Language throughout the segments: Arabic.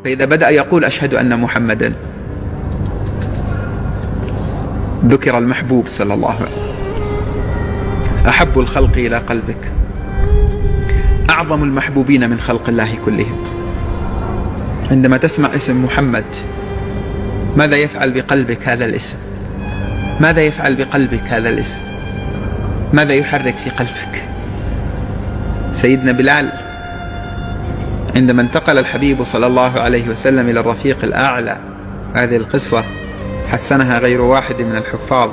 فإذا بدأ يقول أشهد أن محمدا ذكر المحبوب صلى الله عليه وسلم، أحب الخلق إلى قلبك، أعظم المحبوبين من خلق الله كلهم. عندما تسمع اسم محمد ماذا يفعل بقلبك هذا الاسم؟ ماذا يفعل بقلبك هذا الاسم؟ ماذا يحرك في قلبك؟ سيدنا بلال عندما انتقل الحبيب صلى الله عليه وسلم إلى الرفيق الأعلى، هذه القصة حسنها غير واحد من الحفاظ،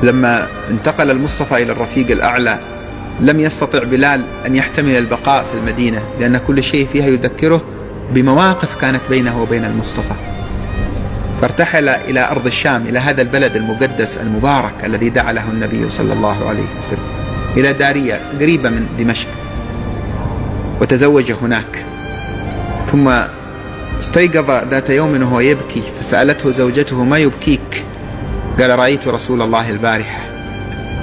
لما انتقل المصطفى إلى الرفيق الأعلى لم يستطع بلال أن يحتمل البقاء في المدينة، لأن كل شيء فيها يذكره بمواقف كانت بينه وبين المصطفى، فارتحل إلى أرض الشام، إلى هذا البلد المقدس المبارك الذي دعا له النبي صلى الله عليه وسلم، إلى دارية قريبة من دمشق، وتزوج هناك. ثم استيقظ ذات يوم وهو يبكي، فسألته زوجته: ما يبكيك؟ قال: رأيت رسول الله البارحة.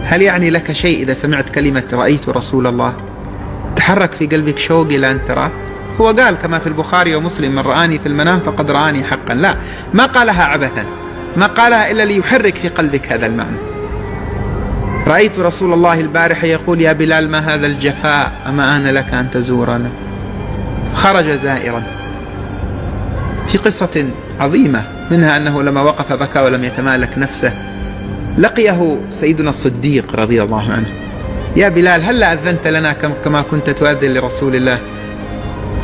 هل يعني لك شيء إذا سمعت كلمة رأيت رسول الله؟ تحرك في قلبك شوق إلى أن تراه؟ هو قال كما في البخاري ومسلم: من رآني في المنام فقد رآني حقا. لا، ما قالها عبثا، ما قالها إلا ليحرك في قلبك هذا المعنى. رأيت رسول الله البارحة يقول: يا بلال ما هذا الجفاء، أما آن لك أن تزورنا. خرج زائرا. في قصة عظيمة منها أنه لما وقف بكى ولم يتمالك نفسه، لقيه سيدنا الصديق رضي الله عنه: يا بلال هل أذنت لنا كما كنت تؤذن لرسول الله؟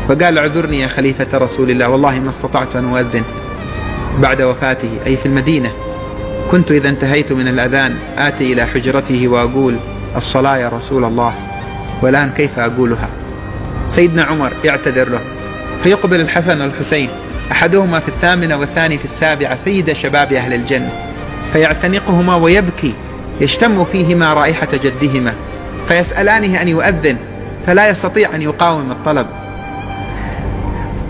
فقال: اعذرني يا خليفة رسول الله، والله ما استطعت أن أؤذن بعد وفاته، أي في المدينة. كنت إذا انتهيت من الأذان آتي إلى حجرته وأقول: الصلاة يا رسول الله، والآن كيف أقولها؟ سيدنا عمر يعتذر له، فيقبل الحسن والحسين، أحدهما في 8 والثاني في 7، سيد شباب أهل الجنة، فيعتنقهما ويبكي، يشتم فيهما رائحة جدهما، فيسألانه أن يؤذن، فلا يستطيع أن يقاوم الطلب،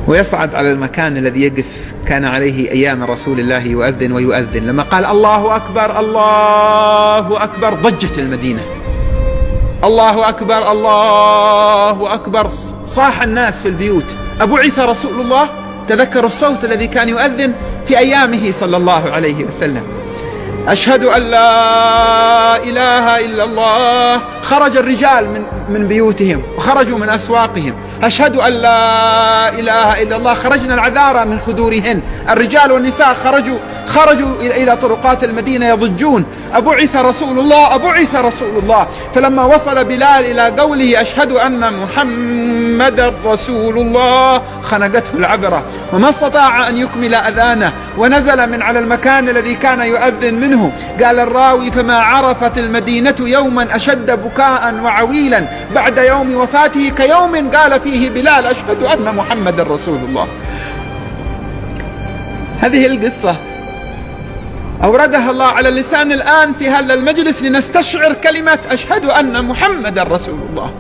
ويصعد على المكان الذي يقف كان عليه أيام رسول الله يؤذن ويؤذن. لما قال: الله أكبر الله أكبر، ضجت المدينة. الله أكبر الله أكبر، صاح الناس في البيوت: أبعث رسول الله؟ تذكروا الصوت الذي كان يؤذن في أيامه صلى الله عليه وسلم. أشهد أن لا إله إلا الله. خرج الرجال من بيوتهم وخرجوا من أسواقهم: أشهد أن لا إله إلا الله. خرجنا العذارى من خدورهن، الرجال والنساء خرجوا إلى طرقات المدينة يضجون: أبعث رسول الله أبعث رسول الله. فلما وصل بلال إلى قوله: أشهد أن محمد رسول الله، خنقته العبرة وما استطاع أن يكمل أذانه، ونزل من على المكان الذي كان يؤذن منه. قال الراوي: فما عرفت المدينة يوما أشد بكاء وعويلا بعد يوم وفاته كيوم قال فيه بلال: أشهد أن محمد رسول الله. هذه القصة أوردها الله على اللسان الآن في هذا المجلس لنستشعر كلمة أشهد أن محمد رسول الله،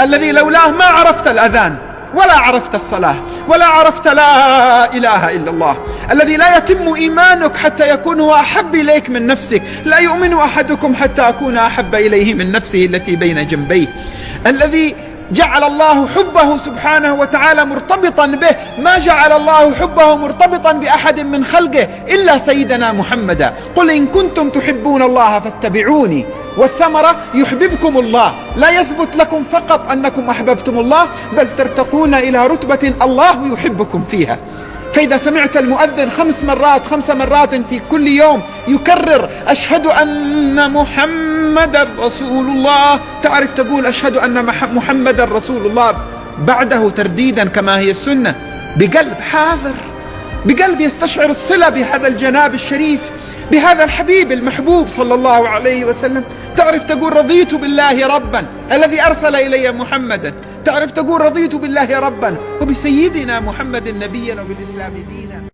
الذي لولاه ما عرفت الأذان ولا عرفت الصلاة ولا عرفت لا إله إلا الله، الذي لا يتم إيمانك حتى يكون هو أحب إليك من نفسك. لا يؤمن أحدكم حتى أكون أحب إليه من نفسه التي بين جنبيه، الذي جعل الله حبه سبحانه وتعالى مرتبطا به، ما جعل الله حبه مرتبطا بأحد من خلقه إلا سيدنا محمدا. قل إن كنتم تحبون الله فاتبعوني، والثمرة يحببكم الله. لا يثبت لكم فقط أنكم أحببتم الله، بل ترتقون إلى رتبة الله يحبكم فيها. فإذا سمعت المؤذن 5 مرات في كل يوم يكرر: أشهد أن محمد رسول الله، تعرف تقول: أشهد أن محمد رسول الله بعده ترديدا كما هي السنة، بقلب حاضر، بقلب يستشعر الصلة بهذا الجناب الشريف، بهذا الحبيب المحبوب صلى الله عليه وسلم. تعرف تقول: رضيت بالله ربا الذي أرسل إلي محمدا. تعرف تقول: رضيت بالله ربا وبسيدنا محمد نبيا وبالإسلام دينا.